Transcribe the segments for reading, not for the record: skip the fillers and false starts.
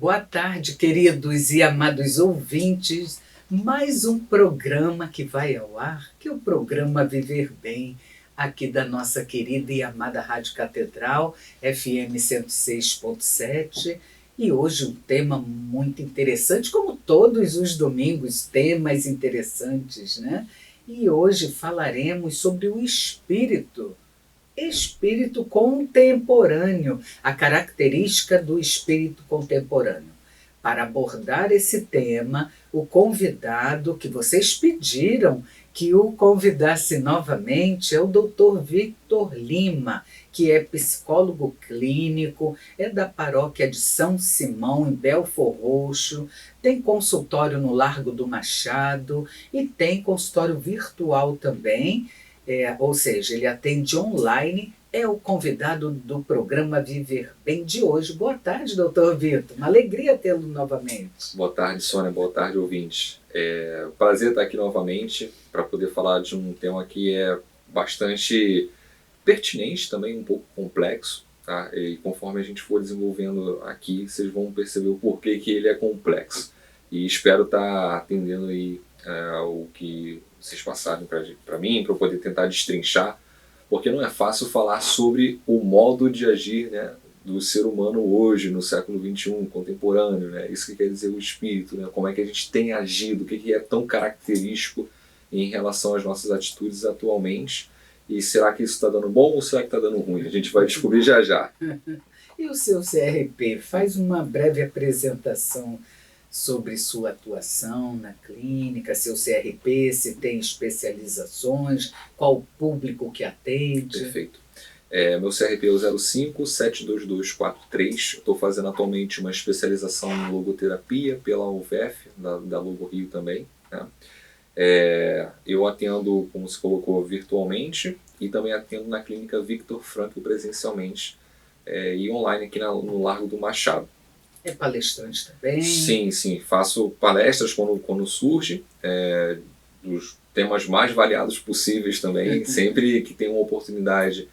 Boa tarde, queridos e amados ouvintes. Mais um programa que vai ao ar, que é o programa Viver Bem, aqui da nossa querida e amada Rádio Catedral, FM 106.7. E hoje um tema muito interessante, como todos os domingos, temas interessantes, né? E hoje falaremos sobre o espírito contemporâneo, a característica do espírito contemporâneo. Para abordar esse tema, o convidado que vocês pediram que o convidasse novamente é o Dr. Victor Lima, que é psicólogo clínico, é da paróquia de São Simão, em Belford Roxo, tem consultório no Largo do Machado e tem consultório virtual também. Ou seja, ele atende online, é o convidado do programa Viver Bem de hoje. Boa tarde, doutor Vitor. Uma alegria tê-lo novamente. Boa tarde, Sônia. Boa tarde, ouvintes. Prazer estar aqui novamente para poder falar de um tema que é bastante pertinente, também um pouco complexo, tá? E conforme a gente for desenvolvendo aqui, vocês vão perceber o porquê que ele é complexo. E espero estar atendendo aí o que vocês passaram para mim, para eu poder tentar destrinchar, porque não é fácil falar sobre o modo de agir, né, do ser humano hoje, no século XXI, contemporâneo, né? Isso que quer dizer o espírito, né? Como é que a gente tem agido, o que é tão característico em relação às nossas atitudes atualmente, e será que isso está dando bom ou será que está dando ruim? A gente vai descobrir já já. E o seu CRP? Faz uma breve apresentação sobre sua atuação na clínica, seu CRP, se tem especializações, qual o público que atende. Perfeito. Meu CRP é o 05-72243. Estou fazendo atualmente uma especialização em logoterapia pela UVF, da Logo Rio também, né? Eu atendo, como se colocou, virtualmente e também atendo na clínica Victor Frankl presencialmente e online aqui no Largo do Machado. É palestrante também? Sim. Faço palestras quando surge, dos temas mais variados possíveis também. Sempre que tem uma oportunidade,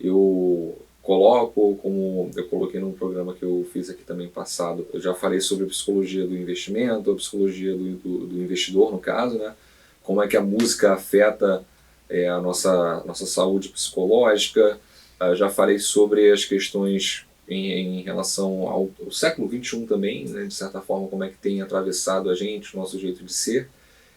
eu coloco, como eu coloquei num programa que eu fiz aqui também passado, eu já falei sobre a psicologia do investimento, a psicologia do investidor, no caso, né? Como é que a música afeta a nossa saúde psicológica. Já falei sobre as questões em relação ao século XXI também, né, de certa forma, como é que tem atravessado a gente, o nosso jeito de ser.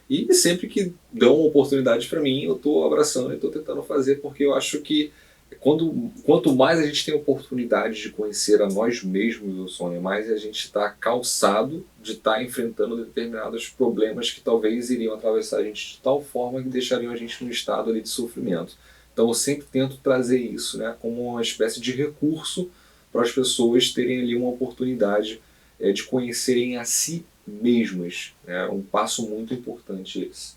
E sempre que dão oportunidades para mim, eu estou abraçando e estou tentando fazer, porque eu acho que quanto mais a gente tem oportunidade de conhecer a nós mesmos, Sônia, mais a gente está calçado de estar enfrentando determinados problemas que talvez iriam atravessar a gente de tal forma que deixariam a gente num estado ali de sofrimento. Então eu sempre tento trazer isso, né, como uma espécie de recurso para as pessoas terem ali uma oportunidade de conhecerem a si mesmas. É um passo muito importante esse.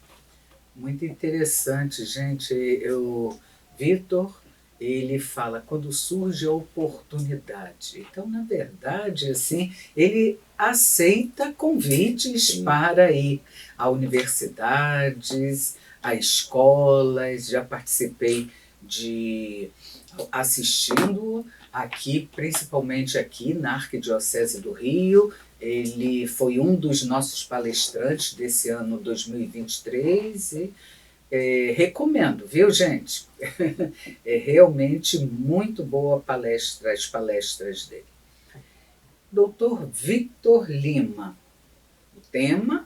Muito interessante, gente. Vitor, ele fala quando surge a oportunidade. Então, na verdade, assim, ele aceita convites Sim. para ir a universidades, a escolas. Já participei assistindo aqui, principalmente aqui na Arquidiocese do Rio. Ele foi um dos nossos palestrantes desse ano 2023 e recomendo, viu, gente? É realmente muito boa as palestras dele. Dr. Victor Lima, o tema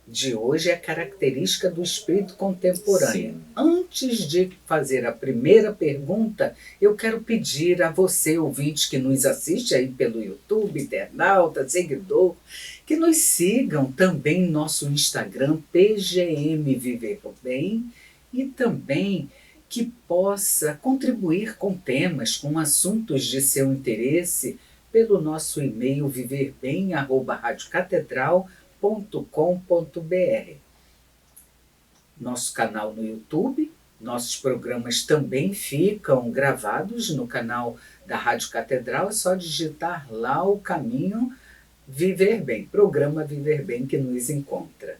de hoje é a característica do espírito contemporâneo. Sim. Antes de fazer a primeira pergunta, eu quero pedir a você, ouvinte que nos assiste aí pelo YouTube, internauta, seguidor, que nos sigam também no nosso Instagram, PGM Viver Bem, e também que possa contribuir com temas, com assuntos de seu interesse, pelo nosso e-mail viverbem@radiocatedral.com.br. Nosso canal no YouTube, nossos programas também ficam gravados no canal da Rádio Catedral, é só digitar lá o caminho Viver Bem, programa Viver Bem que nos encontra.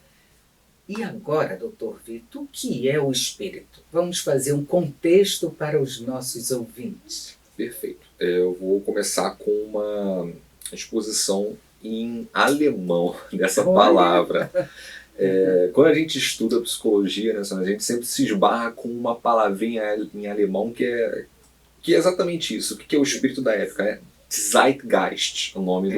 E agora, doutor Vitor, o que é o espírito? Vamos fazer um contexto para os nossos ouvintes. Perfeito. Eu vou começar com uma exposição em alemão dessa Olha. palavra. Quando a gente estuda psicologia, né, a gente sempre se esbarra com uma palavrinha em alemão que é exatamente isso. O que é o espírito da época? É Zeitgeist, o nome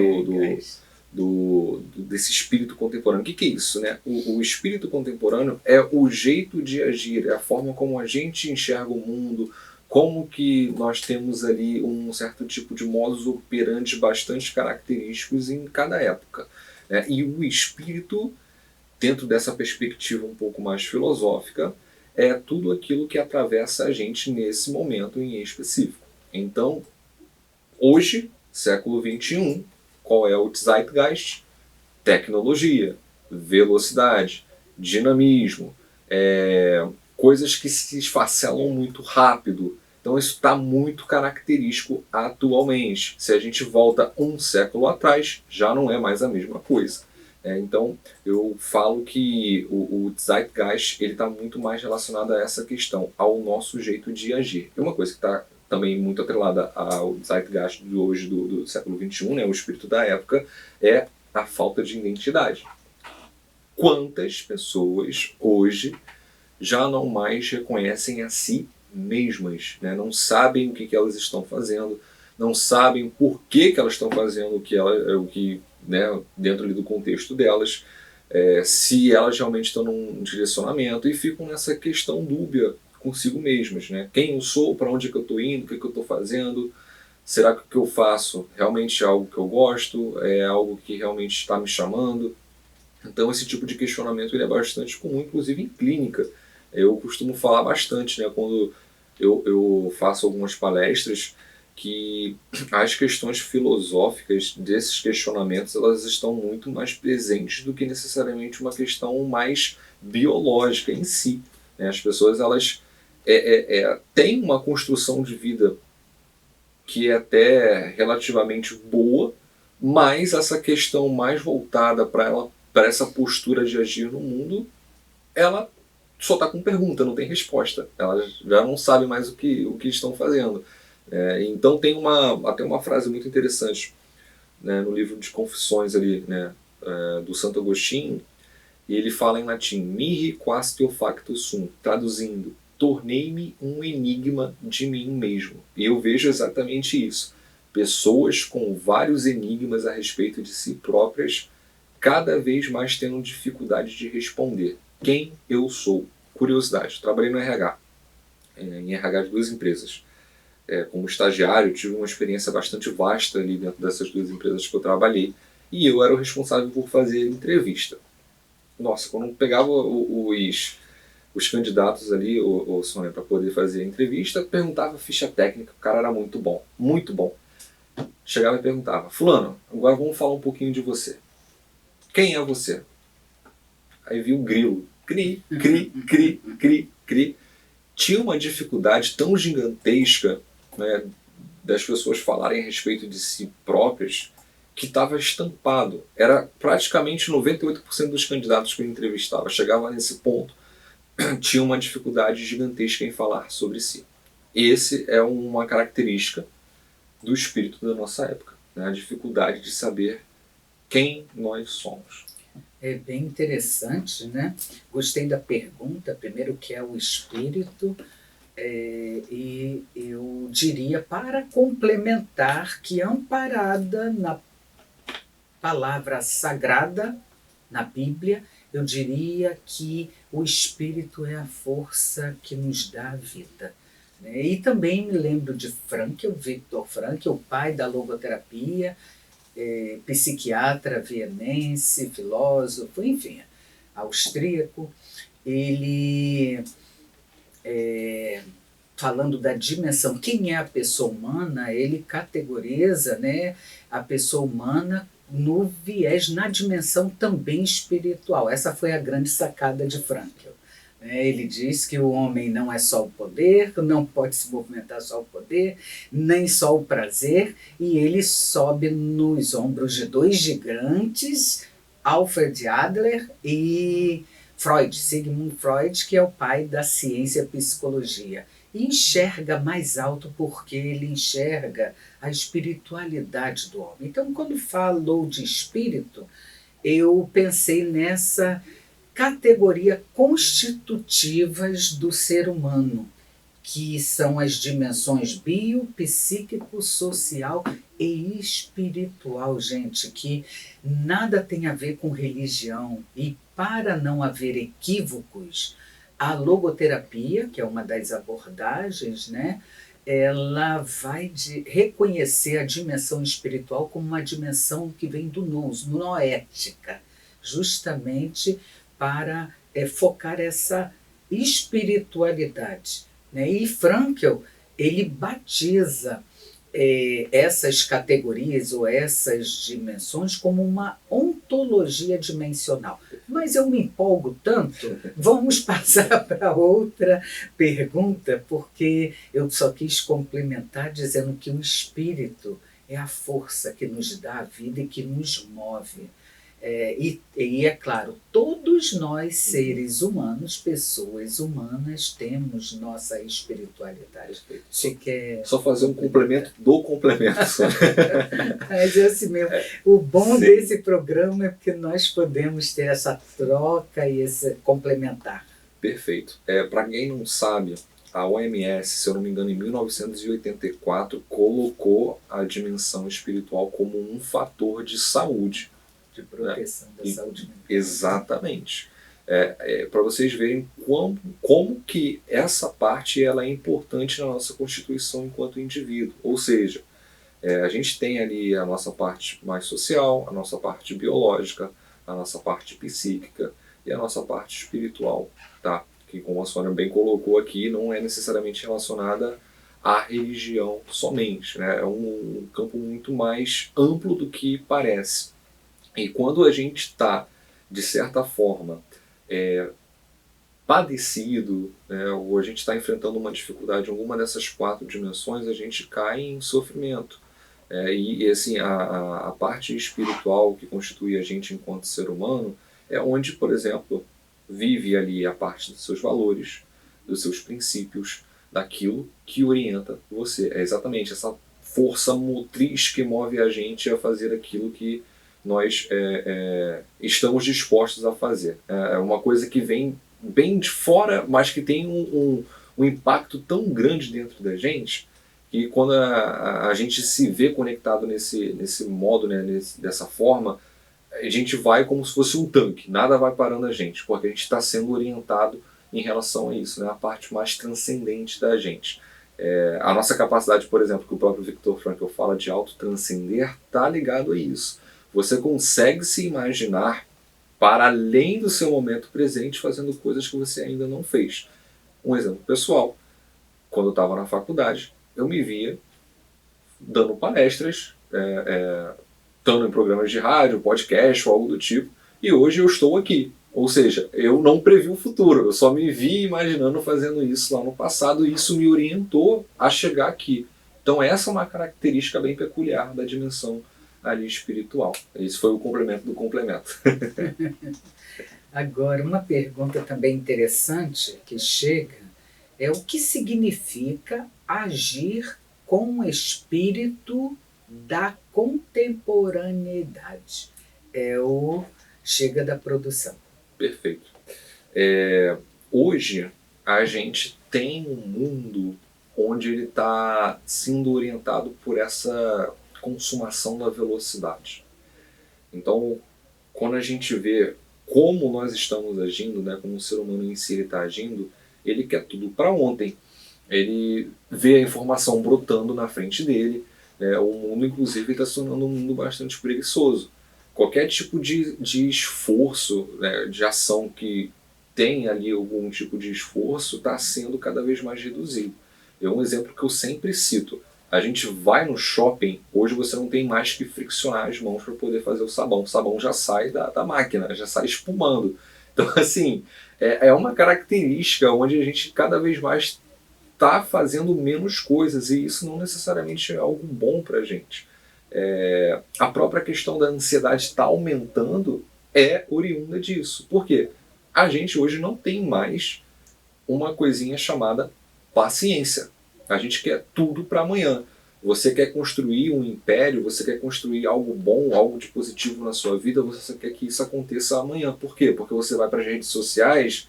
desse espírito contemporâneo. O que é isso? Né? O espírito contemporâneo é o jeito de agir, é a forma como a gente enxerga o mundo, como que nós temos ali um certo tipo de modus operandi bastante característicos em cada época. Né? E o espírito, dentro dessa perspectiva um pouco mais filosófica, é tudo aquilo que atravessa a gente nesse momento em específico. Então, hoje, século XXI, qual é o Zeitgeist? Tecnologia, velocidade, dinamismo, coisas que se esfacelam muito rápido. Então isso está muito característico atualmente. Se a gente volta um século atrás, já não é mais a mesma coisa. Então eu falo que o Zeitgeist está muito mais relacionado a essa questão, ao nosso jeito de agir. E uma coisa que está também muito atrelada ao Zeitgeist de hoje, do século XXI, né, o espírito da época, é a falta de identidade. Quantas pessoas hoje já não mais reconhecem a si mesmas, né? Não sabem o que elas estão fazendo, não sabem por que elas estão fazendo o que né, dentro ali do contexto delas, se elas realmente estão num direcionamento, e ficam nessa questão dúbia consigo mesmas, né? Quem eu sou, para onde é que eu estou indo, o que eu estou fazendo, será que o que eu faço realmente é algo que eu gosto, é algo que realmente está me chamando? Então esse tipo de questionamento ele é bastante comum, inclusive em clínica. Eu costumo falar bastante, né, quando eu faço algumas palestras, que as questões filosóficas desses questionamentos elas estão muito mais presentes do que necessariamente uma questão mais biológica em si. Né? As pessoas elas têm uma construção de vida que é até relativamente boa, mas essa questão mais voltada para essa postura de agir no mundo, ela só está com pergunta, não tem resposta. Elas já não sabem mais o que estão fazendo. Então tem até uma frase muito interessante, né, no livro de Confissões ali, né, do Santo Agostinho, e ele fala em latim, mihi quastio facto sum, traduzindo, tornei-me um enigma de mim mesmo. E eu vejo exatamente isso. Pessoas com vários enigmas a respeito de si próprias, cada vez mais tendo dificuldade de responder. Quem eu sou? Curiosidade. Trabalhei no RH, em RH de 2 empresas. Como estagiário, tive uma experiência bastante vasta ali dentro dessas 2 empresas que eu trabalhei. E eu era o responsável por fazer entrevista. Nossa, quando eu pegava os candidatos ali, Sônia, para poder fazer a entrevista, perguntava ficha técnica, o cara era muito bom, muito bom. Chegava e perguntava, fulano, agora vamos falar um pouquinho de você. Quem é você? Aí vi o grilo, cri, cri, cri, cri, cri. Tinha uma dificuldade tão gigantesca, né, das pessoas falarem a respeito de si próprias, que estava estampado. Era praticamente 98% dos candidatos que eu entrevistava. Chegava nesse ponto, tinha uma dificuldade gigantesca em falar sobre si. Esse é uma característica do espírito da nossa época, né? A dificuldade de saber quem nós somos. É bem interessante, né? Gostei da pergunta, primeiro, o que é o espírito, e eu diria, para complementar, que amparada na palavra sagrada, na Bíblia, eu diria que o espírito é a força que nos dá a vida. E também me lembro de Frankl, Viktor Frankl, o pai da logoterapia, psiquiatra vienense, filósofo, enfim, austríaco. Ele, falando da dimensão, quem é a pessoa humana, ele categoriza, né, a pessoa humana no viés, na dimensão também espiritual. Essa foi a grande sacada de Frankl. Ele diz que o homem não é só o poder, não pode se movimentar só o poder, nem só o prazer, e ele sobe nos ombros de 2 gigantes, Alfred Adler e Freud, Sigmund Freud, que é o pai da ciência e psicologia, e enxerga mais alto porque ele enxerga a espiritualidade do homem. Então, quando falou de espírito, eu pensei nessa categoria constitutivas do ser humano, que são as dimensões bio, psíquico, social e espiritual, gente, que nada tem a ver com religião. E para não haver equívocos, a logoterapia, que é uma das abordagens, né, ela vai reconhecer a dimensão espiritual como uma dimensão que vem do nous, noética, justamente para focar essa espiritualidade, né? E Frankl, ele batiza essas categorias ou essas dimensões como uma ontologia dimensional. Mas eu me empolgo tanto, vamos passar para outra pergunta, porque eu só quis complementar dizendo que o espírito é a força que nos dá a vida e que nos move. E é claro, todos nós, seres humanos, pessoas humanas, temos nossa espiritualidade. Você quer... Só fazer um complemento do complemento. Mas é assim mesmo. O bom desse programa é porque nós podemos ter essa troca e esse complementar. Perfeito. Para quem não sabe, a OMS, se eu não me engano, em 1984, colocou a dimensão espiritual como um fator de saúde. De proteção da saúde mental. Exatamente. Para vocês verem como que essa parte ela é importante na nossa constituição enquanto indivíduo. Ou seja, a gente tem ali a nossa parte mais social, a nossa parte biológica, a nossa parte psíquica e a nossa parte espiritual, tá? Que, como a Sônia bem colocou aqui, não é necessariamente relacionada à religião somente, né? É um campo muito mais amplo do que parece. E quando a gente está, de certa forma, padecido, né, ou a gente está enfrentando uma dificuldade em alguma dessas 4 dimensões, a gente cai em sofrimento. E assim, a parte espiritual que constitui a gente enquanto ser humano é onde, por exemplo, vive ali a parte dos seus valores, dos seus princípios, daquilo que orienta você. É exatamente essa força motriz que move a gente a fazer aquilo que nós estamos dispostos a fazer. É uma coisa que vem bem de fora, mas que tem um impacto tão grande dentro da gente, que quando a gente se vê conectado nesse modo, né, dessa forma, a gente vai como se fosse um tanque, nada vai parando a gente, porque a gente está sendo orientado em relação a isso, né, a parte mais transcendente da gente. A nossa capacidade, por exemplo, que o próprio Viktor Frankl fala de autotranscender, está ligado a isso. Você consegue se imaginar para além do seu momento presente fazendo coisas que você ainda não fez. Um exemplo pessoal. Quando eu estava na faculdade, eu me via dando palestras, estando em programas de rádio, podcast ou algo do tipo, e hoje eu estou aqui. Ou seja, eu não previ o futuro, eu só me vi imaginando fazendo isso lá no passado e isso me orientou a chegar aqui. Então essa é uma característica bem peculiar da dimensão ali espiritual. Esse foi o complemento do complemento. Agora, uma pergunta também interessante que chega é o que significa agir com o espírito da contemporaneidade. Chega da produção. Perfeito. Hoje a gente tem um mundo onde ele está sendo orientado por essa consumação da velocidade. Então, quando a gente vê como nós estamos agindo, né, como o ser humano em si está agindo, ele quer tudo para ontem. Ele vê a informação brotando na frente dele. O mundo, inclusive, está se tornando um mundo bastante preguiçoso. Qualquer tipo de esforço, né, de ação que tem ali algum tipo de esforço, está sendo cada vez mais reduzido. Um exemplo que eu sempre cito. A gente vai no shopping, hoje você não tem mais que friccionar as mãos para poder fazer o sabão. O sabão já sai da máquina, já sai espumando. Então, assim, é uma característica onde a gente cada vez mais está fazendo menos coisas e isso não necessariamente é algo bom para a gente. A própria questão da ansiedade está aumentando oriunda disso. Por quê? A gente hoje não tem mais uma coisinha chamada paciência. A gente quer tudo para amanhã. Você quer construir um império, você quer construir algo bom, algo de positivo na sua vida, você quer que isso aconteça amanhã. Por quê? Porque você vai para as redes sociais,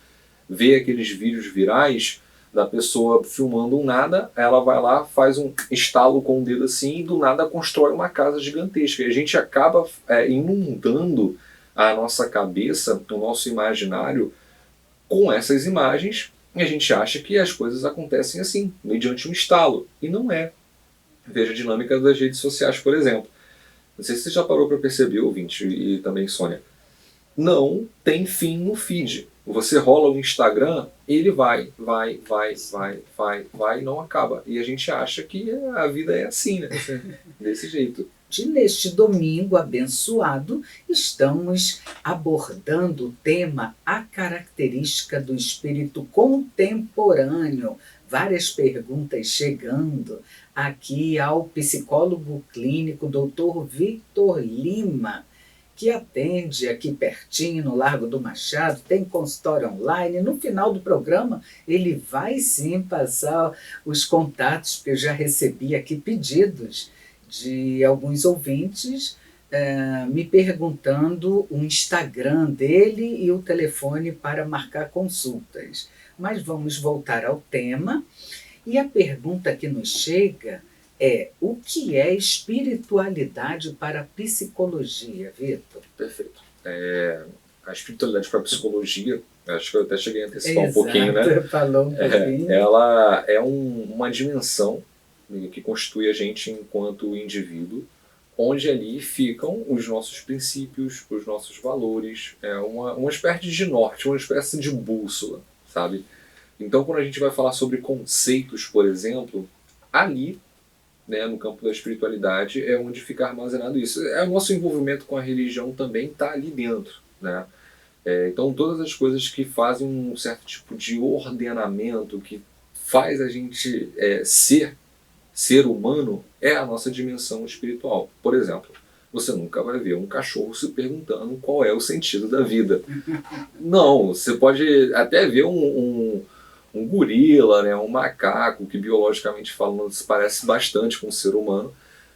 vê aqueles vídeos virais da pessoa filmando um nada, ela vai lá, faz um estalo com o dedo assim e do nada constrói uma casa gigantesca. E a gente acaba inundando a nossa cabeça, o nosso imaginário, com essas imagens, e a gente acha que as coisas acontecem assim, mediante um estalo. E não é. Veja a dinâmica das redes sociais, por exemplo. Não sei se você já parou para perceber, ouvinte, e também Sônia. Não tem fim no feed. Você rola o Instagram, ele vai, e não acaba. E a gente acha que a vida é assim, né? Desse jeito. Neste domingo abençoado, estamos abordando o tema A Característica do Espírito Contemporâneo. Várias perguntas chegando aqui ao psicólogo clínico Dr. Victor Lima, que atende aqui pertinho, no Largo do Machado, tem consultório online. No final do programa, ele vai sim passar os contatos, porque eu já recebi aqui pedidos de alguns ouvintes me perguntando o Instagram dele e o telefone para marcar consultas. Mas vamos voltar ao tema. E a pergunta que nos chega é: o que é espiritualidade para a psicologia, Vitor? Perfeito. A espiritualidade para a psicologia, acho que eu até cheguei a antecipar um pouquinho, né? Falou um pouquinho. Ela é uma dimensão que constitui a gente enquanto indivíduo, onde ali ficam os nossos princípios, os nossos valores, uma espécie de norte, uma espécie de bússola, sabe? Então, quando a gente vai falar sobre conceitos, por exemplo, ali, né, no campo da espiritualidade, é onde fica armazenado isso. O nosso envolvimento com a religião também está ali dentro, né? Então, todas as coisas que fazem um certo tipo de ordenamento, que faz a gente ser humano, é a nossa dimensão espiritual. Por exemplo, você nunca vai ver um cachorro se perguntando qual é o sentido da vida. Não, você pode até ver um gorila, né, um macaco, que biologicamente falando se parece bastante com um ser humano,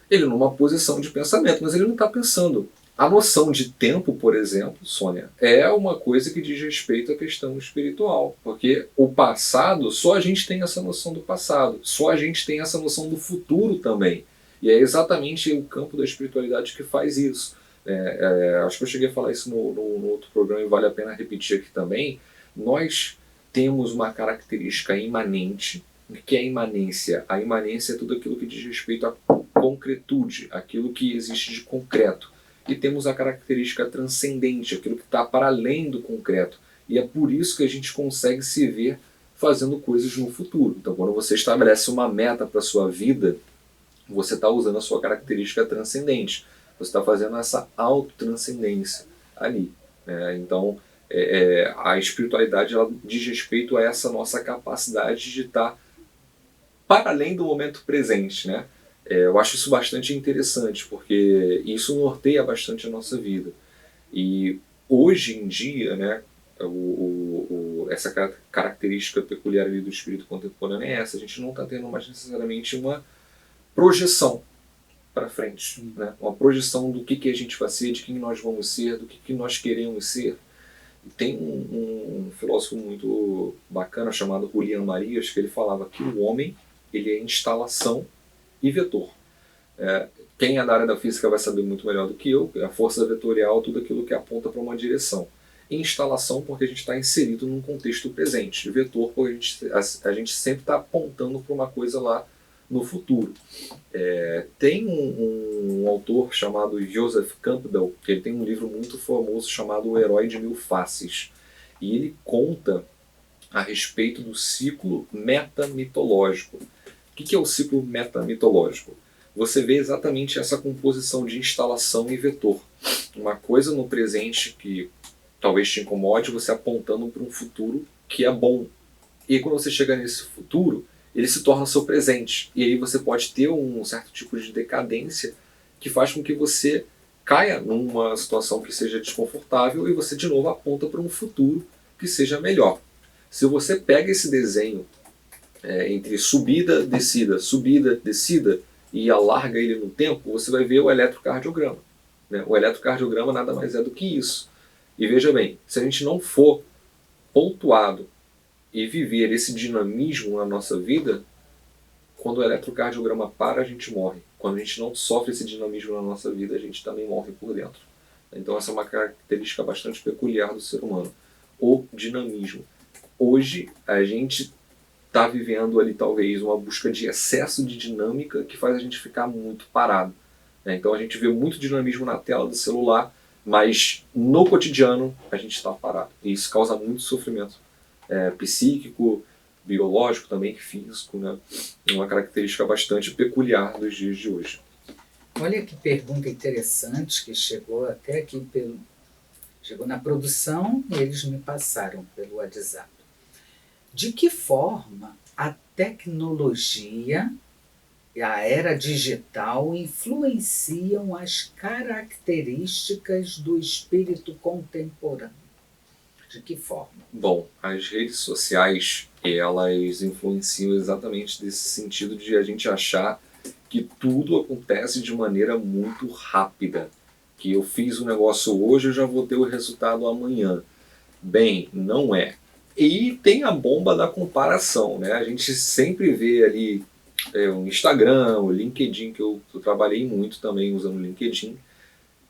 ele numa posição de pensamento, mas ele não está pensando. A noção de tempo, por exemplo, Sônia, é uma coisa que diz respeito à questão espiritual, porque o passado, só a gente tem essa noção do passado, só a gente tem essa noção do futuro também. E é exatamente o campo da espiritualidade que faz isso. Acho que eu cheguei a falar isso no outro programa e vale a pena repetir aqui também. Nós temos uma característica imanente. O que é a imanência? A imanência é tudo aquilo que diz respeito à concretude, aquilo que existe de concreto. E temos a característica transcendente, aquilo que está para além do concreto. E é por isso que a gente consegue se ver fazendo coisas no futuro. Então, quando você estabelece uma meta para a sua vida, você está usando a sua característica transcendente. Você está fazendo essa autotranscendência ali. Então, a espiritualidade ela diz respeito a essa nossa capacidade de estar para além do momento presente, né? Eu acho isso bastante interessante, porque isso norteia bastante a nossa vida. E hoje em dia, né, essa característica peculiar ali do espírito contemporâneo é essa. A gente não está tendo mais necessariamente uma projeção para frente, né? Uma projeção do que a gente vai ser, de quem nós vamos ser, do que nós queremos ser. Tem um filósofo muito bacana chamado Julián Marías, que ele falava que o homem ele é instalação e vetor. Quem é da área da física vai saber muito melhor do que eu. A força vetorial, tudo aquilo que aponta para uma direção. Instalação, porque a gente está inserido num contexto presente. Vetor, porque a gente sempre está apontando para uma coisa lá no futuro. Tem um autor chamado Joseph Campbell, que ele tem um livro muito famoso chamado O Herói de Mil Faces. E ele conta a respeito do ciclo metamitológico. O que é o ciclo metamitológico? Você vê exatamente essa composição de instalação e vetor. Uma coisa no presente que talvez te incomode, você apontando para um futuro que é bom. E quando você chega nesse futuro, ele se torna seu presente. E aí você pode ter um certo tipo de decadência que faz com que você caia numa situação que seja desconfortável e você de novo aponta para um futuro que seja melhor. Se você pega esse desenho entre subida, descida, e alarga ele no tempo, você vai ver o eletrocardiograma. Né? O eletrocardiograma nada mais é do que isso. E veja bem, se a gente não for pontuado e viver esse dinamismo na nossa vida, quando o eletrocardiograma para, a gente morre. Quando a gente não sofre esse dinamismo na nossa vida, a gente também morre por dentro. Então essa é uma característica bastante peculiar do ser humano. O dinamismo. Hoje a gente está vivendo ali talvez uma busca de excesso de dinâmica que faz a gente ficar muito parado. Então a gente vê muito dinamismo na tela do celular, mas no cotidiano a gente está parado. E isso causa muito sofrimento psíquico, biológico também, físico, né? Uma característica bastante peculiar dos dias de hoje. Olha que pergunta interessante que chegou até aqui chegou na produção e eles me passaram pelo WhatsApp. De que forma a tecnologia e a era digital influenciam as características do espírito contemporâneo? De que forma? Bom, as redes sociais, elas influenciam exatamente nesse sentido de a gente achar que tudo acontece de maneira muito rápida. Que eu fiz um negócio hoje, eu já vou ter o resultado amanhã. Bem, não é. E tem a bomba da comparação, né? A gente sempre vê ali o Instagram, o LinkedIn, que eu trabalhei muito também usando o LinkedIn,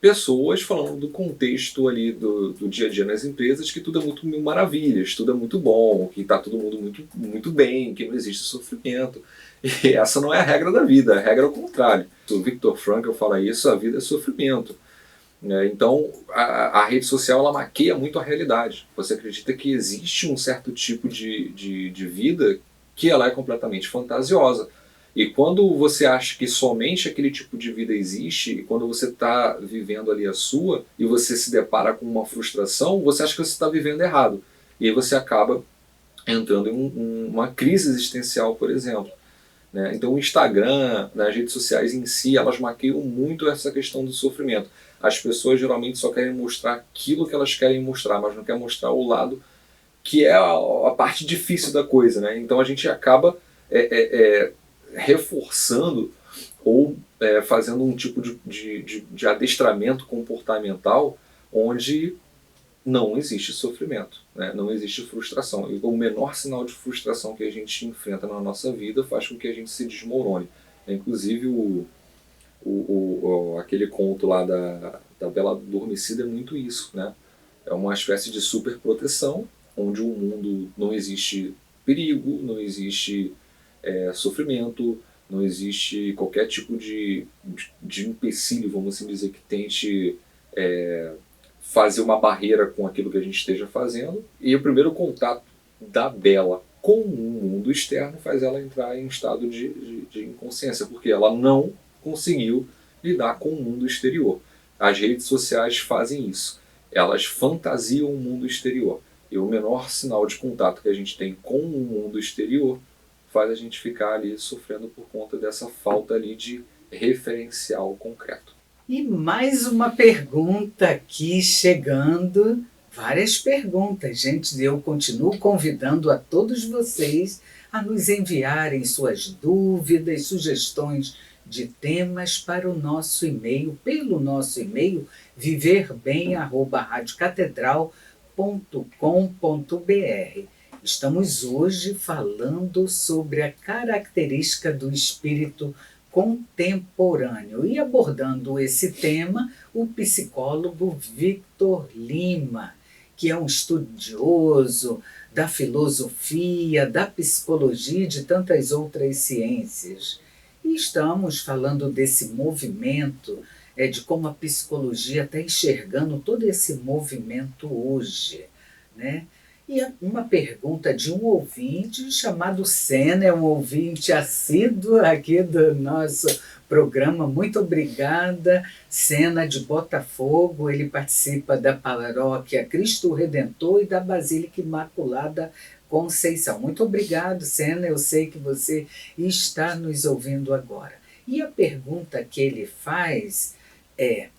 pessoas falando do contexto ali do dia a dia nas empresas, que tudo é muito mil maravilhas, tudo é muito bom, que está todo mundo muito, muito bem, que não existe sofrimento. E essa não é a regra da vida, a regra é o contrário. O Viktor Frankl fala isso, a vida é sofrimento. Então a rede social ela maqueia muito a realidade. Você acredita que existe um certo tipo de vida que ela é completamente fantasiosa. E quando você acha que somente aquele tipo de vida existe, e quando você está vivendo ali a sua, e você se depara com uma frustração, você acha que você está vivendo errado. E aí você acaba entrando em uma crise existencial, por exemplo. Né? Então o Instagram, as redes sociais em si, elas maqueiam muito essa questão do sofrimento. As pessoas geralmente só querem mostrar aquilo que elas querem mostrar, mas não querem mostrar o lado que é a parte difícil da coisa. Né? Então a gente acaba reforçando ou fazendo um tipo de adestramento comportamental onde não existe sofrimento, né? Não existe frustração. E o menor sinal de frustração que a gente enfrenta na nossa vida faz com que a gente se desmorone. Inclusive aquele conto lá da Bela Adormecida é muito isso, né? É uma espécie de superproteção onde o mundo não existe perigo, não existe sofrimento, não existe qualquer tipo de empecilho, vamos assim dizer, que tente fazer uma barreira com aquilo que a gente esteja fazendo. E o primeiro contato da Bela com o mundo externo faz ela entrar em um estado de inconsciência, porque ela não conseguiu lidar com o mundo exterior. As redes sociais fazem isso. Elas fantasiam o mundo exterior. E o menor sinal de contato que a gente tem com o mundo exterior faz a gente ficar ali sofrendo por conta dessa falta ali de referencial concreto. E mais uma pergunta aqui chegando, várias perguntas, gente. Eu continuo convidando a todos vocês a nos enviarem suas dúvidas, sugestões de temas para o nosso e-mail, pelo nosso e-mail viverbem@radiocatedral.com.br. Estamos hoje falando sobre a característica do espírito contemporâneo e abordando esse tema o psicólogo Victor Lima, que é um estudioso da filosofia, da psicologia e de tantas outras ciências. E estamos falando desse movimento, de como a psicologia está enxergando todo esse movimento hoje, né? E uma pergunta de um ouvinte chamado Sena, é um ouvinte assíduo aqui do nosso programa. Muito obrigada, Sena de Botafogo. Ele participa da paróquia Cristo Redentor e da Basílica Imaculada Conceição. Muito obrigado, Sena. Eu sei que você está nos ouvindo agora. E a pergunta que ele faz é: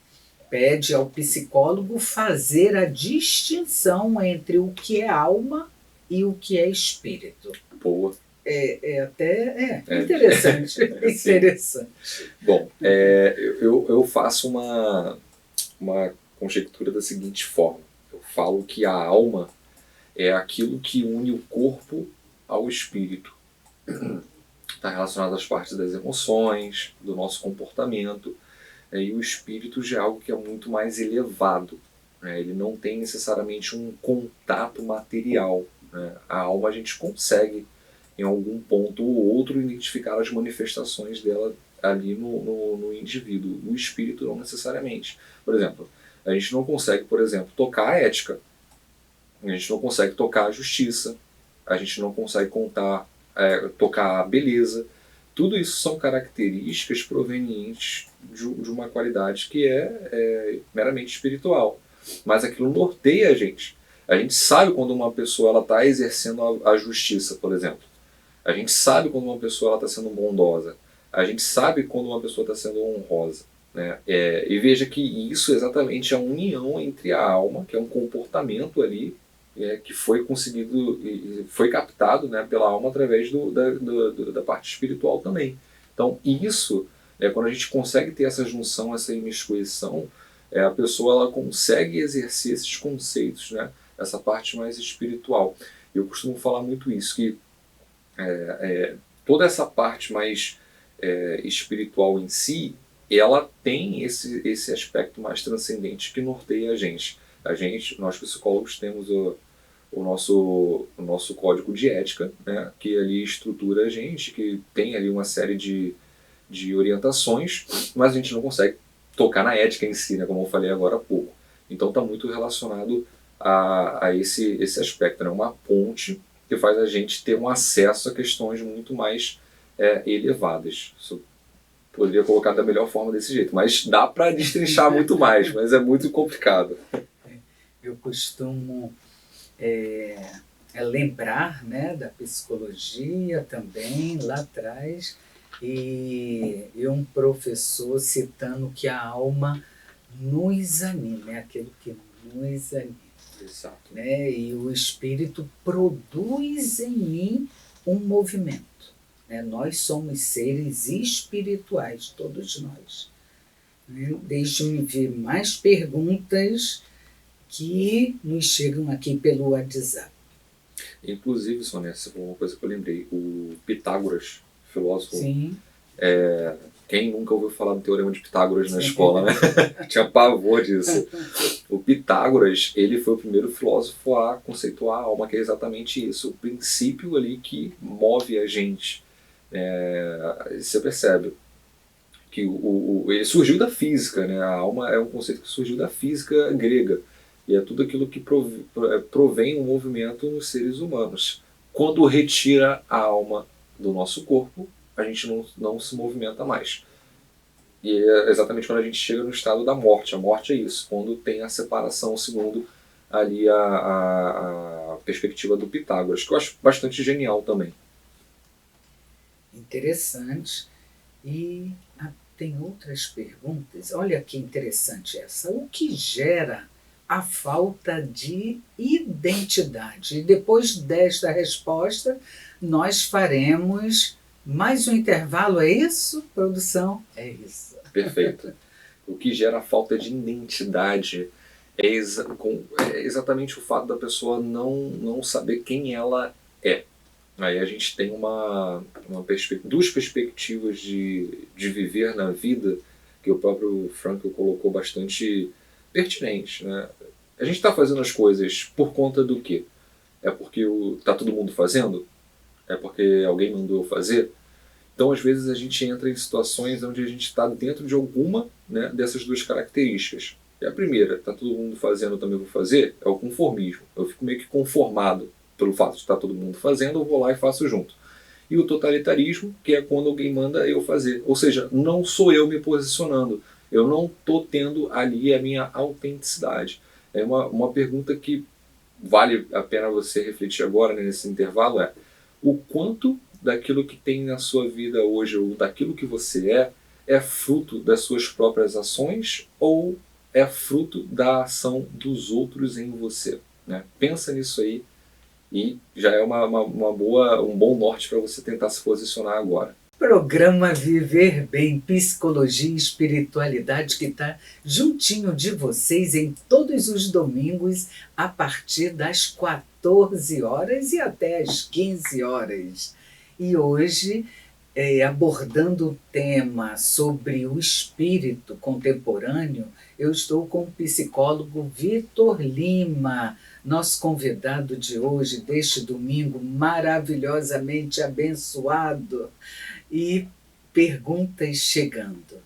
pede ao psicólogo fazer a distinção entre o que é alma e o que é espírito. Boa. É interessante. Interessante. Bom, eu faço uma conjectura da seguinte forma. Eu falo que a alma é aquilo que une o corpo ao espírito. Está relacionado às partes das emoções, do nosso comportamento. E o espírito já é algo que é muito mais elevado. Ele não tem necessariamente um contato material. A alma a gente consegue, em algum ponto ou outro, identificar as manifestações dela ali no indivíduo. O espírito não necessariamente. Por exemplo, a gente não consegue, por exemplo, tocar a ética. A gente não consegue tocar a justiça. A gente não consegue tocar a beleza. Tudo isso são características provenientes de uma qualidade que é meramente espiritual. Mas aquilo norteia a gente. A gente sabe quando uma pessoa está exercendo a justiça, por exemplo. A gente sabe quando uma pessoa está sendo bondosa. A gente sabe quando uma pessoa está sendo honrosa. E veja que isso é exatamente a união entre a alma, que é um comportamento ali, que foi conseguido e foi captado, pela alma através da parte espiritual também. Então isso, quando a gente consegue ter essa junção, essa imiscuição, a pessoa ela consegue exercer esses conceitos, essa parte mais espiritual. Eu costumo falar muito isso, que toda essa parte mais espiritual em si, ela tem esse aspecto mais transcendente que norteia a gente. Nós psicólogos temos o nosso código de ética, que ali estrutura a gente, que tem ali uma série de orientações, mas a gente não consegue tocar na ética em si, como eu falei agora há pouco. Então está muito relacionado a esse aspecto, uma ponte que faz a gente ter um acesso a questões muito mais elevadas. Isso poderia colocar da melhor forma desse jeito, mas dá para destrinchar muito mais, mas é muito complicado. Eu costumo lembrar da psicologia também, lá atrás, e um professor citando que a alma nos anima, é aquilo que nos anima. Exato. E o espírito produz em mim um movimento. Nós somos seres espirituais, todos nós. Deixe-me ver mais perguntas que nos chegam aqui pelo WhatsApp. Inclusive, Sônia, essa foi uma coisa que eu lembrei. O Pitágoras, filósofo. Sim. Quem nunca ouviu falar do Teorema de Pitágoras na escola, Tinha pavor disso. O Pitágoras, ele foi o primeiro filósofo a conceituar a alma, que é exatamente isso. O princípio ali que move a gente. Você percebe que ele surgiu da física, A alma é um conceito que surgiu da física grega. E é tudo aquilo que provém um movimento nos seres humanos. Quando retira a alma do nosso corpo, a gente não se movimenta mais. E é exatamente quando a gente chega no estado da morte. A morte é isso, quando tem a separação segundo ali a perspectiva do Pitágoras, que eu acho bastante genial também. Interessante. E tem outras perguntas. Olha que interessante essa. O que gera a falta de identidade? E depois desta resposta, nós faremos mais um intervalo. É isso, produção? É isso. Perfeito. O que gera a falta de identidade é exatamente o fato da pessoa não saber quem ela é. Aí a gente tem duas perspectivas de viver na vida que o próprio Frankl colocou bastante pertinentes. A gente está fazendo as coisas por conta do quê? É porque está todo mundo fazendo? É porque alguém mandou eu fazer? Então, às vezes, a gente entra em situações onde a gente está dentro de alguma dessas duas características. E a primeira, está todo mundo fazendo, eu também vou fazer, é o conformismo. Eu fico meio que conformado pelo fato de estar todo mundo fazendo, eu vou lá e faço junto. E o totalitarismo, que é quando alguém manda eu fazer. Ou seja, não sou eu me posicionando. Eu não estou tendo ali a minha autenticidade. É uma pergunta que vale a pena você refletir agora, nesse intervalo, o quanto daquilo que tem na sua vida hoje, ou daquilo que você é fruto das suas próprias ações, ou é fruto da ação dos outros em você, né? Pensa nisso aí e já é um bom norte para você tentar se posicionar agora. Programa Viver Bem, Psicologia e Espiritualidade, que está juntinho de vocês em todos os domingos, a partir das 14 horas e até às 15 horas. E hoje, abordando o tema sobre o espírito contemporâneo, eu estou com o psicólogo Vitor Lima, nosso convidado de hoje, deste domingo maravilhosamente abençoado. E perguntas chegando.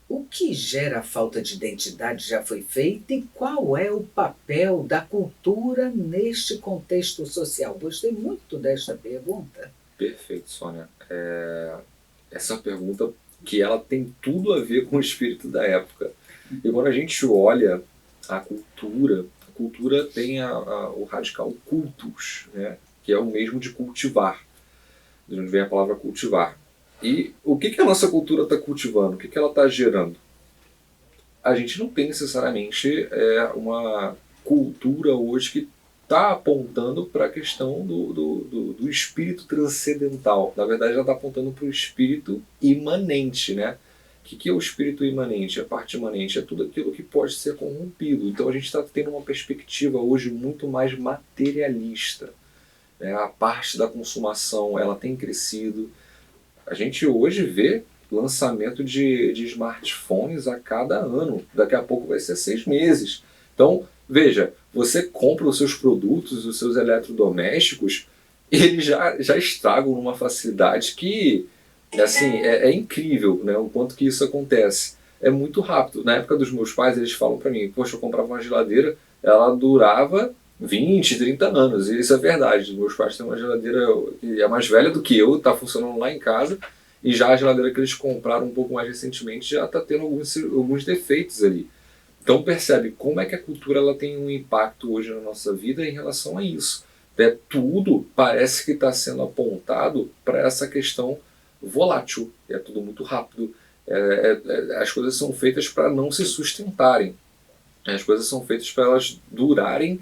O que gera a falta de identidade já foi feito e qual é o papel da cultura neste contexto social? Gostei muito desta pergunta. Perfeito, Sônia. Essa é uma pergunta que ela tem tudo a ver com o espírito da época. E quando a gente olha a cultura tem o radical cultus, né? Que é o mesmo de cultivar, de onde vem a palavra cultivar. E o que a nossa cultura está cultivando? O que ela está gerando? A gente não tem necessariamente uma cultura hoje que está apontando para a questão do espírito transcendental. Na verdade, ela está apontando para o espírito imanente, né? O que é o espírito imanente? A parte imanente é tudo aquilo que pode ser corrompido. Então a gente está tendo uma perspectiva hoje muito mais materialista. A parte da consumação ela tem crescido. A gente hoje vê lançamento de smartphones a cada ano. Daqui a pouco vai ser 6 meses. Então, veja, você compra os seus produtos, os seus eletrodomésticos, eles já estragam numa facilidade que assim, é incrível, né, o quanto que isso acontece. É muito rápido. Na época dos meus pais, eles falam para mim, poxa, eu comprava uma geladeira, ela durava 20, 30 anos, e isso é verdade. Meus pais têm uma geladeira que é mais velha do que eu, está funcionando lá em casa, e já a geladeira que eles compraram um pouco mais recentemente já está tendo alguns defeitos ali. Então percebe como é que a cultura ela tem um impacto hoje na nossa vida em relação a isso. Tudo parece que está sendo apontado para essa questão volátil, é tudo muito rápido, as coisas são feitas para não se sustentarem, as coisas são feitas para elas durarem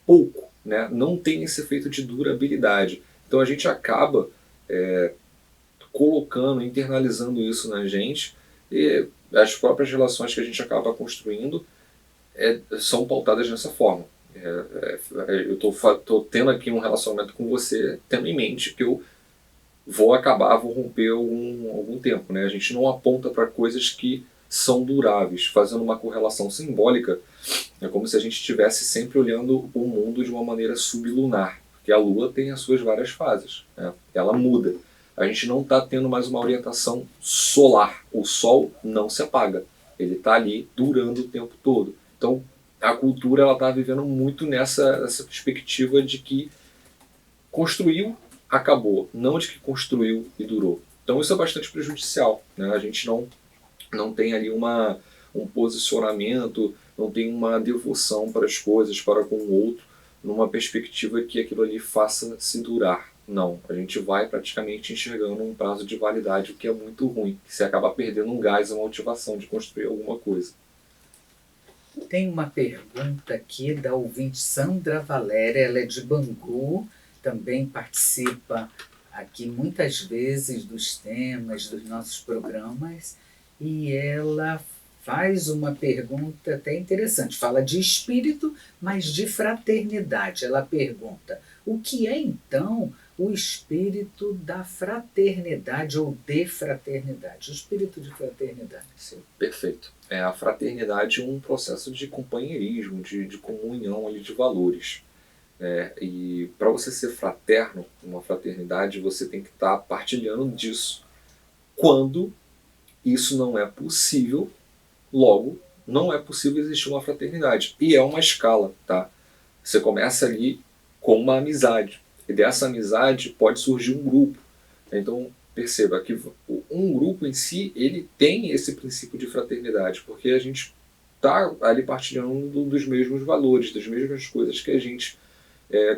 pouco, né? Não tem esse efeito de durabilidade. Então a gente acaba colocando, internalizando isso na gente, e as próprias relações que a gente acaba construindo são pautadas dessa forma. Eu estou tendo aqui um relacionamento com você, tendo em mente que eu vou romper algum tempo, né? A gente não aponta para coisas que são duráveis, fazendo uma correlação simbólica. É como se a gente estivesse sempre olhando o mundo de uma maneira sublunar, porque a Lua tem as suas várias fases, né? Ela muda. A gente não está tendo mais uma orientação solar. O Sol não se apaga. Ele está ali durando o tempo todo. Então, a cultura está vivendo muito nessa perspectiva de que construiu, acabou. Não de que construiu e durou. Então, isso é bastante prejudicial, né? A gente não tem ali um posicionamento, não tem uma devoção para as coisas, para com o outro, numa perspectiva que aquilo ali faça se durar. Não, a gente vai praticamente enxergando um prazo de validade, o que é muito ruim, que você acaba perdendo um gás, uma motivação de construir alguma coisa. Tem uma pergunta aqui da ouvinte Sandra Valéria, ela é de Bangu, também participa aqui muitas vezes dos temas dos nossos programas, e ela faz uma pergunta até interessante, fala de espírito, mas de fraternidade. Ela pergunta, o que é então o espírito da fraternidade ou de fraternidade? O espírito de fraternidade. Sim, perfeito. A fraternidade é um processo de companheirismo, de comunhão ali de valores. E para você ser fraterno, uma fraternidade, você tem que estar partilhando disso. Quando isso não é possível, logo, não é possível existir uma fraternidade. E é uma escala, tá? Você começa ali com uma amizade. E dessa amizade pode surgir um grupo. Então, perceba que um grupo em si, ele tem esse princípio de fraternidade, porque a gente está ali partilhando dos mesmos valores, das mesmas coisas que a gente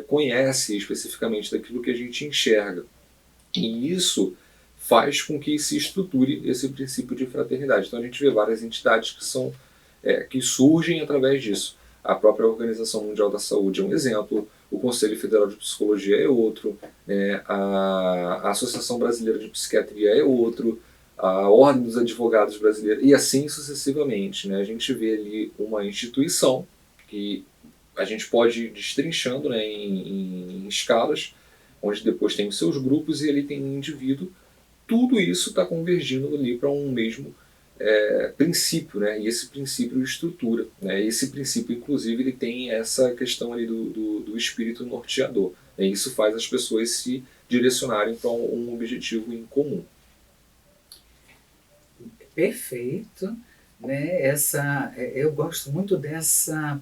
conhece especificamente, daquilo que a gente enxerga. E isso faz com que se estruture esse princípio de fraternidade. Então a gente vê várias entidades que são que surgem através disso. A própria Organização Mundial da Saúde é um exemplo, o Conselho Federal de Psicologia é outro, né? A Associação Brasileira de Psiquiatria é outro, a Ordem dos Advogados Brasileira, e assim sucessivamente. Né? A gente vê ali uma instituição que a gente pode ir destrinchando, né, em escalas, onde depois tem os seus grupos e ali tem um indivíduo. Tudo isso está convergindo ali para um mesmo princípio, né? E esse princípio estrutura. Né? Esse princípio, inclusive, ele tem essa questão ali do espírito norteador. Né? Isso faz as pessoas se direcionarem para um objetivo em comum. Perfeito. Né? Eu gosto muito dessa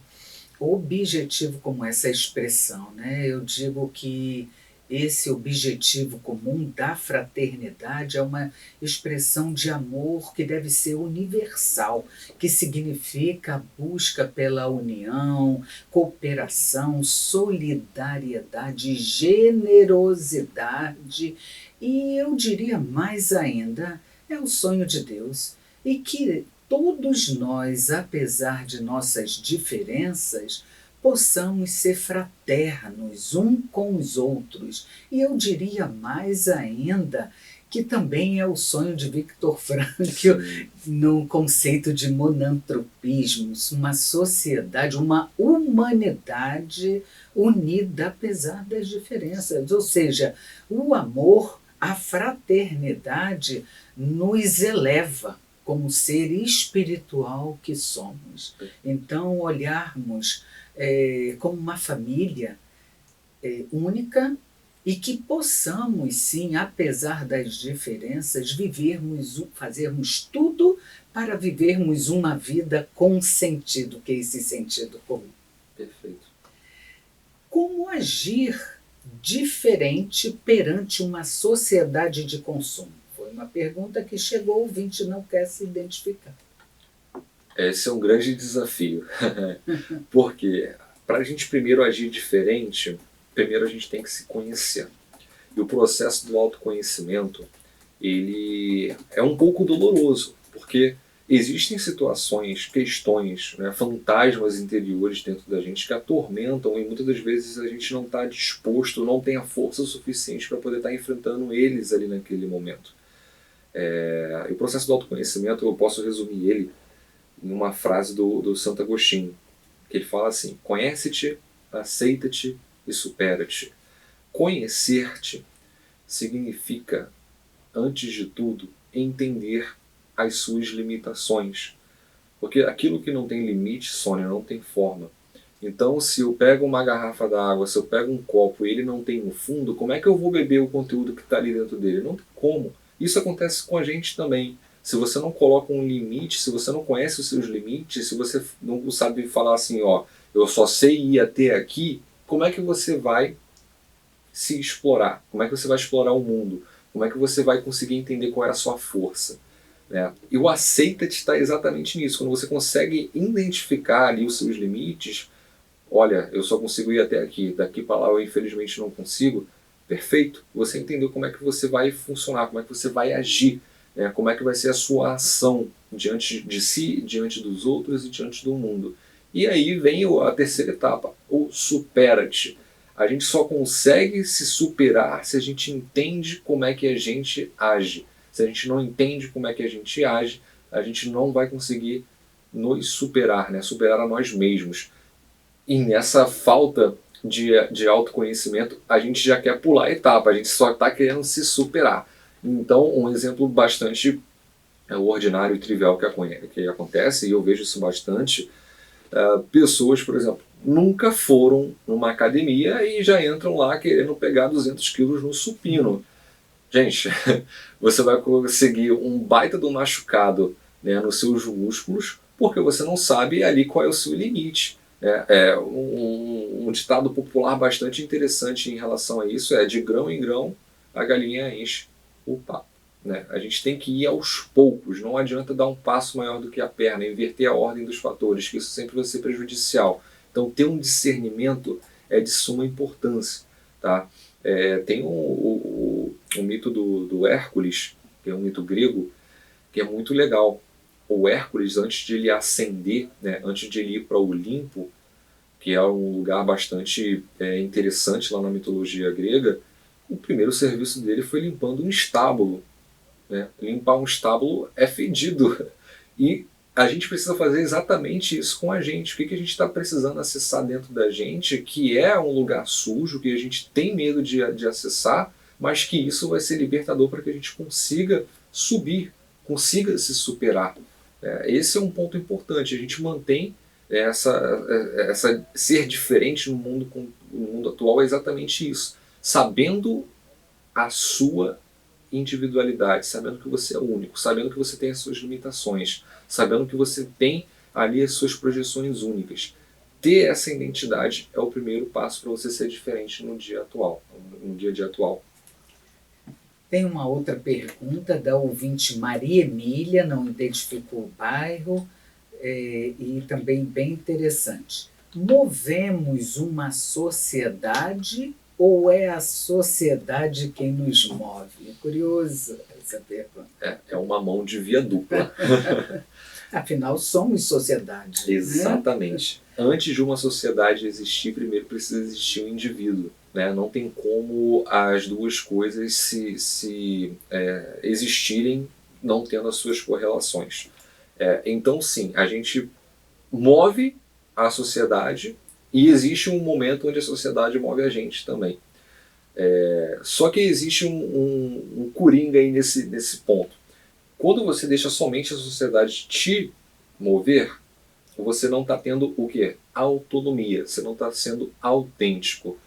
objetivo como essa expressão. Né? Eu digo que esse objetivo comum da fraternidade é uma expressão de amor que deve ser universal, que significa a busca pela união, cooperação, solidariedade, generosidade e eu diria mais ainda, é o sonho de Deus e que todos nós, apesar de nossas diferenças, possamos ser fraternos um com os outros. E eu diria mais ainda que também é o sonho de Viktor Frankl no conceito de monantropismo, uma sociedade, uma humanidade unida apesar das diferenças. Ou seja, o amor, a fraternidade nos eleva como ser espiritual que somos. Então, olharmos como uma família única e que possamos, sim, apesar das diferenças, fazermos tudo para vivermos uma vida com sentido, que é esse sentido comum. Perfeito. Como agir diferente perante uma sociedade de consumo? Foi uma pergunta que chegou, o ouvinte não quer se identificar. Esse é um grande desafio, porque para a gente primeiro agir diferente, primeiro a gente tem que se conhecer. E o processo do autoconhecimento, ele é um pouco doloroso, porque existem situações, questões, né, fantasmas interiores dentro da gente que atormentam e muitas das vezes a gente não está disposto, não tem a força suficiente para poder estar enfrentando eles ali naquele momento. E o processo do autoconhecimento, eu posso resumir ele numa frase do Santo Agostinho, que ele fala assim: conhece-te, aceita-te e supera-te. Conhecer-te significa, antes de tudo, entender as suas limitações. Porque aquilo que não tem limite, Sônia, não tem forma. Então, se eu pego uma garrafa d'água, se eu pego um copo e ele não tem um fundo, como é que eu vou beber o conteúdo que está ali dentro dele? Não tem como. Isso acontece com a gente também. Se você não coloca um limite, se você não conhece os seus limites, se você não sabe falar assim, ó, eu só sei ir até aqui, como é que você vai se explorar? Como é que você vai explorar o mundo? Como é que você vai conseguir entender qual é a sua força? Né? E o aceita-te está exatamente nisso. Quando você consegue identificar ali os seus limites, olha, eu só consigo ir até aqui, daqui para lá eu infelizmente não consigo, perfeito. Você entendeu como é que você vai funcionar, como é que você vai agir, né? Como é que vai ser a sua ação diante de si, diante dos outros e diante do mundo. E aí vem a terceira etapa, o supera-te. A gente só consegue se superar se a gente entende como é que a gente age. Se a gente não entende como é que a gente age, a gente não vai conseguir nos superar, né? Superar a nós mesmos. E nessa falta de autoconhecimento, a gente já quer pular a etapa, a gente só está querendo se superar. Então, um exemplo bastante ordinário e trivial que acontece, e eu vejo isso bastante, pessoas, por exemplo, nunca foram numa academia e já entram lá querendo pegar 200 quilos no supino. Gente, você vai conseguir um baita do machucado, né, nos seus músculos, porque você não sabe ali qual é o seu limite. Um ditado popular bastante interessante em relação a isso é: de grão em grão a galinha enche o papo. Né? A gente tem que ir aos poucos, não adianta dar um passo maior do que a perna, inverter a ordem dos fatores, que isso sempre vai ser prejudicial. Então ter um discernimento é de suma importância. Tá? Tem o mito do Hércules, que é um mito grego, que é muito legal. o Hércules, antes de ele ascender, né, antes de ele ir para o Olimpo, que é um lugar bastante interessante lá na mitologia grega, o primeiro serviço dele foi limpando um estábulo. Né? Limpar um estábulo é fedido. E a gente precisa fazer exatamente isso com a gente. O que a gente está precisando acessar dentro da gente, que é um lugar sujo, que a gente tem medo de acessar, mas que isso vai ser libertador para que a gente consiga subir, consiga se superar. Esse é um ponto importante. A gente mantém essa ser diferente no mundo atual é exatamente isso. Sabendo a sua individualidade, sabendo que você é único, sabendo que você tem as suas limitações, sabendo que você tem ali as suas projeções únicas. Ter essa identidade é o primeiro passo para você ser diferente no dia atual, no dia a dia atual. Tem uma outra pergunta da ouvinte Maria Emília, não identificou o bairro, e também bem interessante. Movemos uma sociedade ou é a sociedade quem nos move? É curioso essa pergunta. É uma mão de via dupla. Afinal, somos sociedade. Exatamente. Né? Antes de uma sociedade existir, primeiro precisa existir um indivíduo. Né? Não tem como as duas coisas existirem não tendo as suas correlações. Então, sim, a gente move a sociedade e existe um momento onde a sociedade move a gente também. Só que existe um coringa aí nesse ponto. Quando você deixa somente a sociedade te mover, você não está tendo o quê? Autonomia. Você não está sendo autêntico.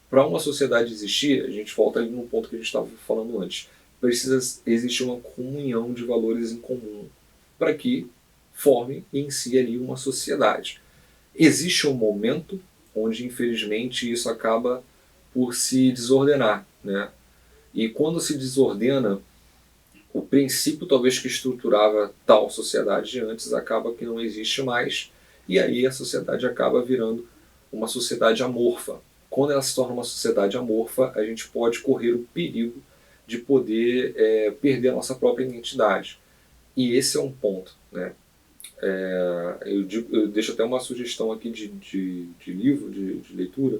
Para uma sociedade existir, a gente volta ali no ponto que a gente estava falando antes. Precisa existir uma comunhão de valores em comum para que forme em si ali uma sociedade. Existe um momento onde, infelizmente, isso acaba por se desordenar. Né? E quando se desordena, o princípio talvez que estruturava tal sociedade de antes acaba que não existe mais, e aí a sociedade acaba virando uma sociedade amorfa. Quando ela se torna uma sociedade amorfa, a gente pode correr o perigo de poder perder a nossa própria identidade. E esse é um ponto. Né? Eu deixo até uma sugestão aqui de livro, de leitura,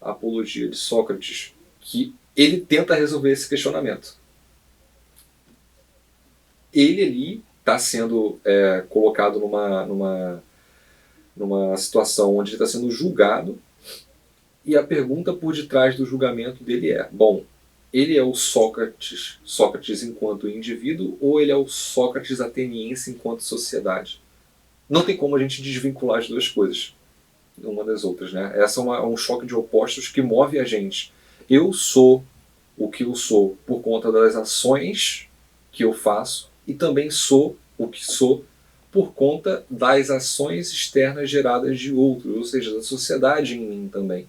a Apologia de Sócrates, que ele tenta resolver esse questionamento. Ele ali está sendo colocado numa situação onde ele está sendo julgado, e a pergunta por detrás do julgamento dele é: bom, ele é o Sócrates enquanto indivíduo, ou ele é o Sócrates ateniense enquanto sociedade? Não tem como a gente desvincular as duas coisas uma das outras. Né? Essa é um choque de opostos que move a gente. Eu sou o que eu sou por conta das ações que eu faço, e também sou o que sou por conta das ações externas geradas de outros, ou seja, da sociedade em mim também.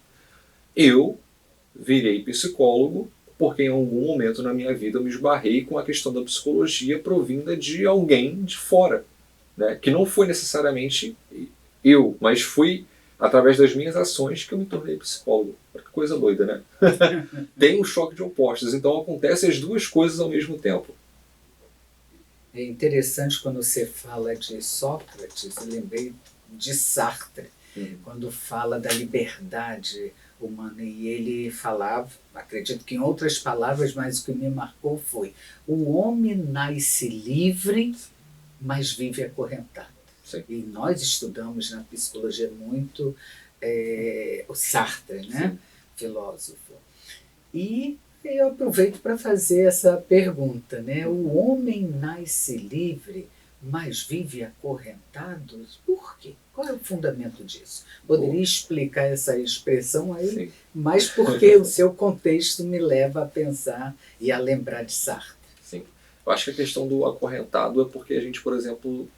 Eu virei psicólogo porque em algum momento na minha vida eu me esbarrei com a questão da psicologia provinda de alguém de fora, né? Que não foi necessariamente eu, mas foi através das minhas ações que eu me tornei psicólogo. Que coisa doida, né? Tem um choque de opostos, então acontecem as duas coisas ao mesmo tempo. É interessante quando você fala de Sócrates, eu lembrei de Sartre, quando fala da liberdade humana, e ele falava, acredito que em outras palavras, mas o que me marcou foi: o homem nasce livre, mas vive acorrentado. Sim. E nós estudamos na psicologia muito o Sartre, né? Filósofo. E eu aproveito para fazer essa pergunta, né? O homem nasce livre, mas vive acorrentado? Por quê? Qual é o fundamento disso? Poderia explicar essa expressão aí? Sim. Mas porque o seu contexto me leva a pensar e a lembrar de Sartre. Sim. Eu acho que a questão do acorrentado é porque a gente, por exemplo,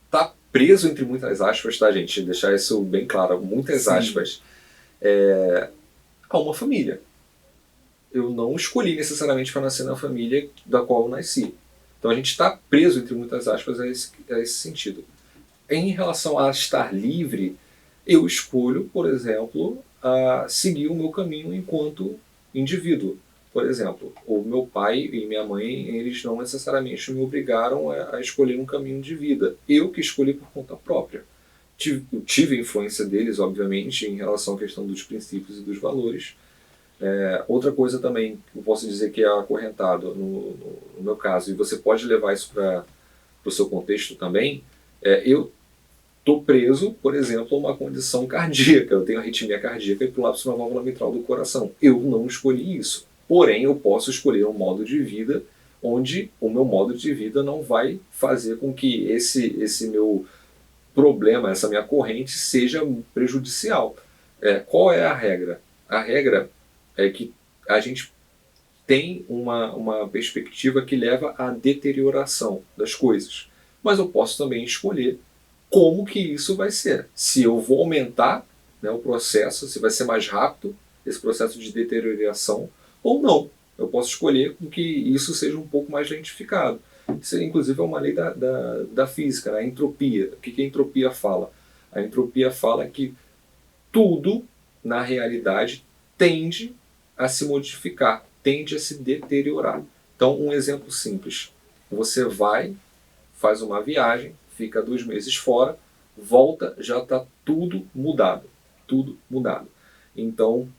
está preso, entre muitas aspas, tá, gente? Deixar isso bem claro, muitas aspas, a uma família. Eu não escolhi necessariamente para nascer na família da qual eu nasci. Então a gente está preso, entre muitas aspas, a esse sentido. Em relação a estar livre, eu escolho, por exemplo, a seguir o meu caminho enquanto indivíduo. Por exemplo, o meu pai e minha mãe, eles não necessariamente me obrigaram a escolher um caminho de vida. Eu que escolhi por conta própria. Tive a influência deles, obviamente, em relação à questão dos princípios e dos valores. Outra coisa também que eu posso dizer que é acorrentado no meu caso, e você pode levar isso para o seu contexto também, eu estou preso, por exemplo, a uma condição cardíaca. Eu tenho arritmia cardíaca e prolapso na válvula mitral do coração. Eu não escolhi isso. Porém, eu posso escolher um modo de vida onde o meu modo de vida não vai fazer com que esse meu problema, essa minha corrente, seja prejudicial. Qual é a regra? A regra é que a gente tem uma perspectiva que leva à deterioração das coisas. Mas eu posso também escolher como que isso vai ser. Se eu vou aumentar, né, o processo, se vai ser mais rápido esse processo de deterioração ou não. Eu posso escolher com que isso seja um pouco mais lentificado. Isso, inclusive, é uma lei da física, né? A entropia. O que a entropia fala? A entropia fala que tudo, na realidade, tende a se modificar, tende a se deteriorar. Então, um exemplo simples. Você vai, faz uma viagem, fica 2 meses fora, volta, já está tudo mudado. Tudo mudado. Então,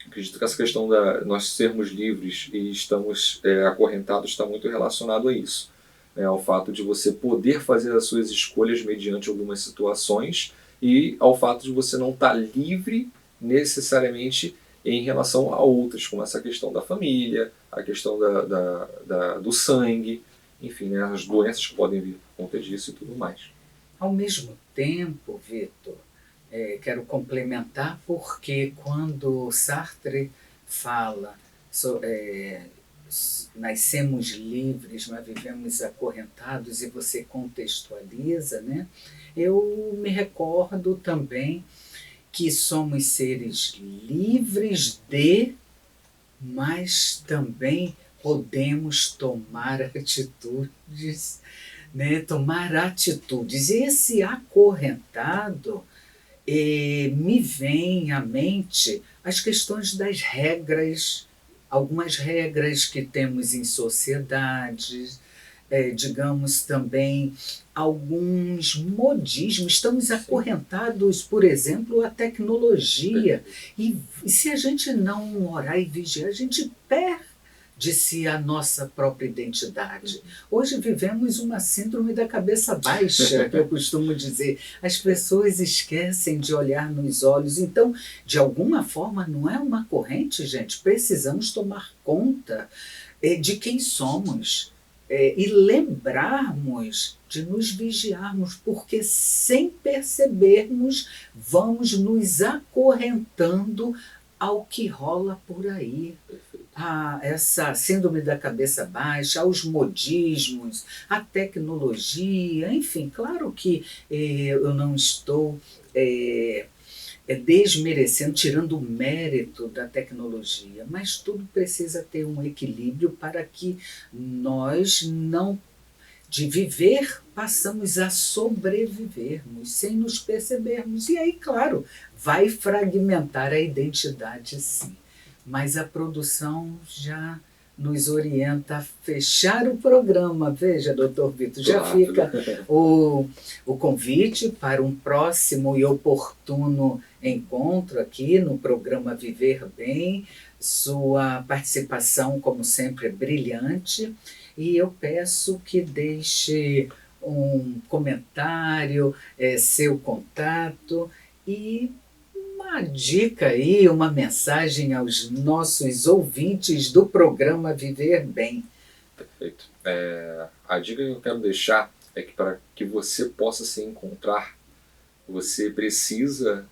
acredito que essa questão de nós sermos livres e estamos acorrentados está muito relacionado a isso. Ao fato de você poder fazer as suas escolhas mediante algumas situações e ao fato de você não estar livre necessariamente em relação a outras, como essa questão da família, a questão do sangue, enfim, né, as doenças que podem vir por conta disso e tudo mais. Ao mesmo tempo, Vitor, quero complementar porque quando Sartre fala nascemos livres, mas vivemos acorrentados, e você contextualiza, né? Eu me recordo também que somos seres livres mas também podemos tomar atitudes, né? Tomar atitudes. E esse acorrentado, me vem à mente as questões das regras, algumas regras que temos em sociedades, digamos também alguns modismos. Estamos acorrentados, por exemplo, à tecnologia. E se a gente não orar e vigiar, a gente perde-se a nossa própria identidade. Hoje vivemos uma síndrome da cabeça baixa, que eu costumo dizer. As pessoas esquecem de olhar nos olhos. Então, de alguma forma, não é uma corrente, gente. Precisamos tomar conta de quem somos. E lembrarmos de nos vigiarmos, porque sem percebermos vamos nos acorrentando ao que rola por aí. Essa síndrome da cabeça baixa, aos modismos, à tecnologia, enfim, claro que eu não estou desmerecendo, tirando o mérito da tecnologia, mas tudo precisa ter um equilíbrio para que nós não, de viver, passamos a sobrevivermos sem nos percebermos. E aí, claro, vai fragmentar a identidade, sim. Mas a produção já nos orienta a fechar o programa. Veja, doutor Vitor, já fica o convite para um próximo e oportuno encontro aqui no programa Viver Bem. Sua participação, como sempre, é brilhante. E eu peço que deixe um comentário, seu contato e uma dica aí, uma mensagem aos nossos ouvintes do programa Viver Bem. Perfeito. A dica que eu quero deixar é que para que você possa se encontrar, você precisa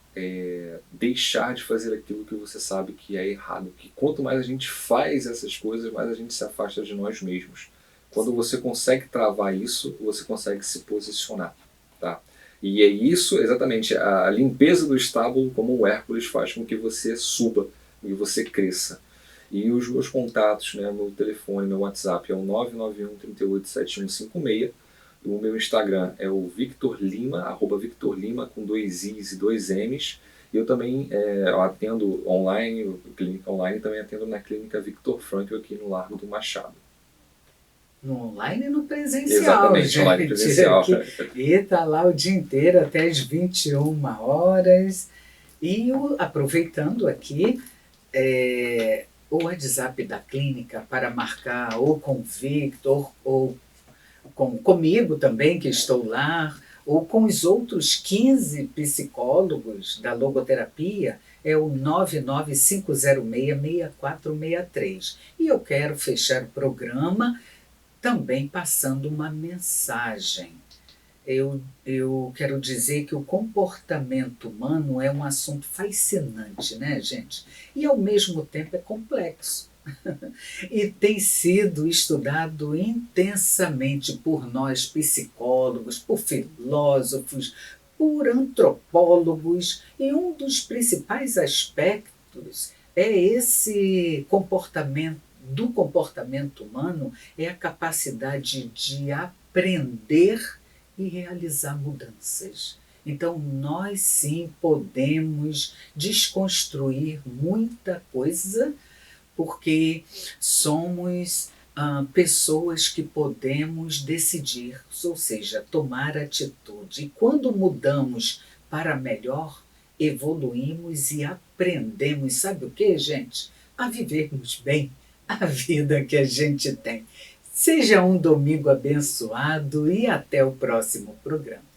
deixar de fazer aquilo que você sabe que é errado. Que quanto mais a gente faz essas coisas, mais a gente se afasta de nós mesmos. Quando você consegue travar isso, você consegue se posicionar. Tá? E é isso, exatamente, a limpeza do estábulo, como o Hércules faz com que você suba e você cresça. E os meus contatos, né, meu telefone, meu WhatsApp é o 991 38 7156. O meu Instagram é o Victor Lima, @Victor Lima com 2 I's e 2 M's. E eu também eu atendo online, clínica online, e também atendo na clínica Victor Frankl aqui no Largo do Machado. No online e no presencial, Exatamente, gente. online e presencial. E está lá o dia inteiro até as 21 horas. E aproveitando aqui, o WhatsApp da clínica para marcar ou com o Victor, ou comigo também, que estou lá, ou com os outros 15 psicólogos da logoterapia, é o 995066463. E eu quero fechar o programa também passando uma mensagem. Eu quero dizer que o comportamento humano é um assunto fascinante, né, gente? E ao mesmo tempo é complexo. E tem sido estudado intensamente por nós psicólogos, por filósofos, por antropólogos, e um dos principais aspectos é esse comportamento do comportamento humano, é a capacidade de aprender e realizar mudanças. Então, nós sim podemos desconstruir muita coisa, porque somos pessoas que podemos decidir, ou seja, tomar atitude. E quando mudamos para melhor, evoluímos e aprendemos, sabe o que, gente? A vivermos bem a vida que a gente tem. Seja um domingo abençoado e até o próximo programa.